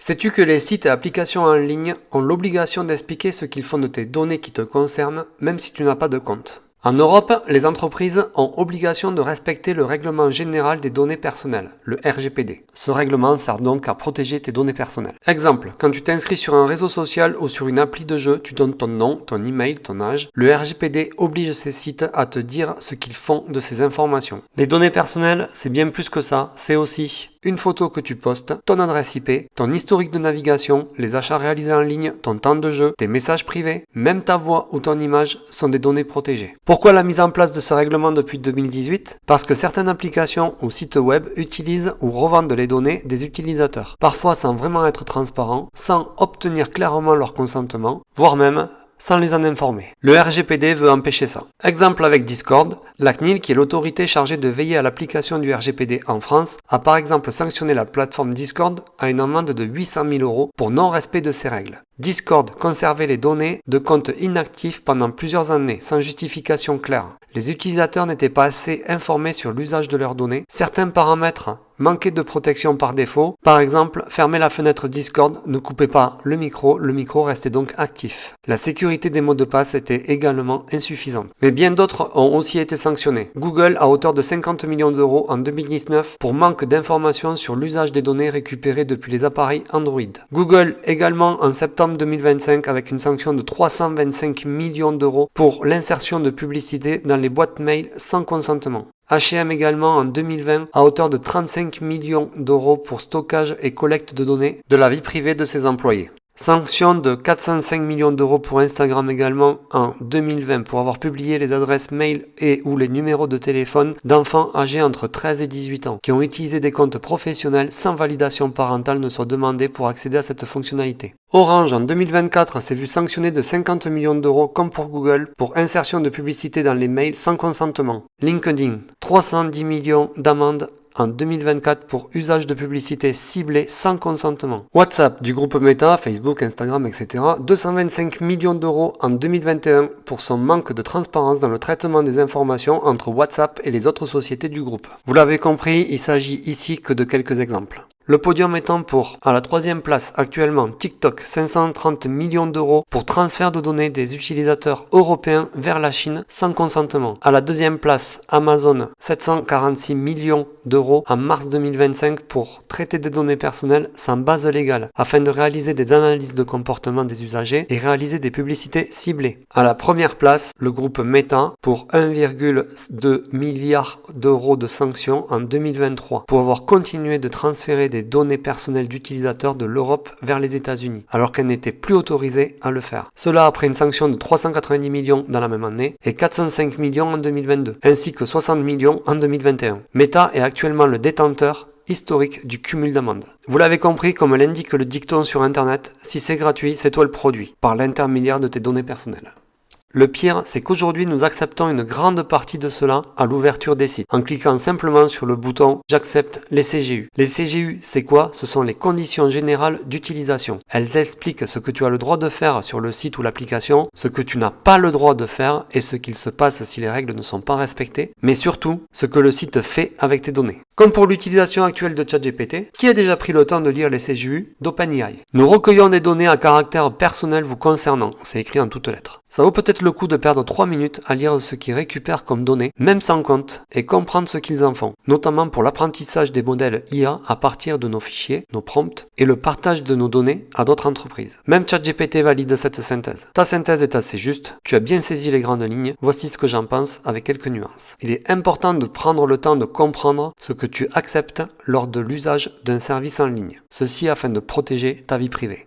Sais-tu que les sites et applications en ligne ont l'obligation d'expliquer ce qu'ils font de tes données qui te concernent, même si tu n'as pas de compte? En Europe, les entreprises ont obligation de respecter le Règlement général des données personnelles, le RGPD. Ce règlement sert donc à protéger tes données personnelles. Exemple, quand tu t'inscris sur un réseau social ou sur une appli de jeu, tu donnes ton nom, ton email, ton âge. Le RGPD oblige ces sites à te dire ce qu'ils font de ces informations. Les données personnelles, c'est bien plus que ça, c'est aussi une photo que tu postes, ton adresse IP, ton historique de navigation, les achats réalisés en ligne, ton temps de jeu, tes messages privés, même ta voix ou ton image sont des données protégées. Pourquoi la mise en place de ce règlement depuis 2018? Parce que certaines applications ou sites web utilisent ou revendent les données des utilisateurs, parfois sans vraiment être transparents, sans obtenir clairement leur consentement, voire même sans les en informer. Le RGPD veut empêcher ça. Exemple avec Discord, la CNIL, qui est l'autorité chargée de veiller à l'application du RGPD en France, a par exemple sanctionné la plateforme Discord à une amende de 800 000 € pour non-respect de ces règles. Discord conservait les données de comptes inactifs pendant plusieurs années, sans justification claire. Les utilisateurs n'étaient pas assez informés sur l'usage de leurs données. Certains paramètres manquaient de protection par défaut. Par exemple, fermer la fenêtre Discord, ne coupez pas le micro restait donc actif. La sécurité des mots de passe était également insuffisante. Mais bien d'autres ont aussi été sanctionnés. Google à hauteur de 50 millions d'euros en 2019 pour manque d'informations sur l'usage des données récupérées depuis les appareils Android. Google également en septembre 2025 avec une sanction de 325 millions d'euros pour l'insertion de publicité dans les boîtes mail sans consentement. H&M également en 2020 à hauteur de 35 millions d'euros pour stockage et collecte de données de la vie privée de ses employés. Sanction de 405 millions d'euros pour Instagram également en 2020 pour avoir publié les adresses mail et ou les numéros de téléphone d'enfants âgés entre 13 et 18 ans qui ont utilisé des comptes professionnels sans validation parentale ne soit demandée pour accéder à cette fonctionnalité. Orange en 2024 s'est vu sanctionné de 50 millions d'euros comme pour Google pour insertion de publicité dans les mails sans consentement. LinkedIn, 310 millions d'amendes en 2024 pour usage de publicité ciblée sans consentement. WhatsApp du groupe Meta, Facebook, Instagram, etc. 225 millions d'euros en 2021 pour son manque de transparence dans le traitement des informations entre WhatsApp et les autres sociétés du groupe. Vous l'avez compris, il s'agit ici que de quelques exemples. Le podium étant pour, à la troisième place actuellement, TikTok, 530 millions d'euros pour transfert de données des utilisateurs européens vers la Chine sans consentement. À la deuxième place, Amazon, 746 millions d'euros en mars 2025 pour traiter des données personnelles sans base légale, afin de réaliser des analyses de comportement des usagers et réaliser des publicités ciblées. À la première place, le groupe Meta pour 1,2 milliard d'euros de sanctions en 2023 pour avoir continué de transférer des données personnelles d'utilisateurs de l'Europe vers les États-Unis, alors qu'elle n'était plus autorisée à le faire. Cela après une sanction de 390 millions dans la même année et 405 millions en 2022, ainsi que 60 millions en 2021. Meta est actuellement le détenteur historique du cumul d'amendes. Vous l'avez compris, comme l'indique le dicton sur Internet, si c'est gratuit, c'est toi le produit, par l'intermédiaire de tes données personnelles. Le pire, c'est qu'aujourd'hui nous acceptons une grande partie de cela à l'ouverture des sites, en cliquant simplement sur le bouton « J'accepte les CGU ». Les CGU, c'est quoi? Ce sont les conditions générales d'utilisation. Elles expliquent ce que tu as le droit de faire sur le site ou l'application, ce que tu n'as pas le droit de faire et ce qu'il se passe si les règles ne sont pas respectées, mais surtout ce que le site fait avec tes données. Comme pour l'utilisation actuelle de ChatGPT, qui a déjà pris le temps de lire les CGU d'OpenAI? Nous recueillons des données à caractère personnel vous concernant, c'est écrit en toutes lettres. Ça vaut peut-être le coup de perdre 3 minutes à lire ce qu'ils récupèrent comme données, même sans compte, et comprendre ce qu'ils en font, notamment pour l'apprentissage des modèles IA à partir de nos fichiers, nos prompts, et le partage de nos données à d'autres entreprises. Même ChatGPT valide cette synthèse. Ta synthèse est assez juste, tu as bien saisi les grandes lignes, voici ce que j'en pense avec quelques nuances. Il est important de prendre le temps de comprendre ce que tu acceptes lors de l'usage d'un service en ligne, ceci afin de protéger ta vie privée.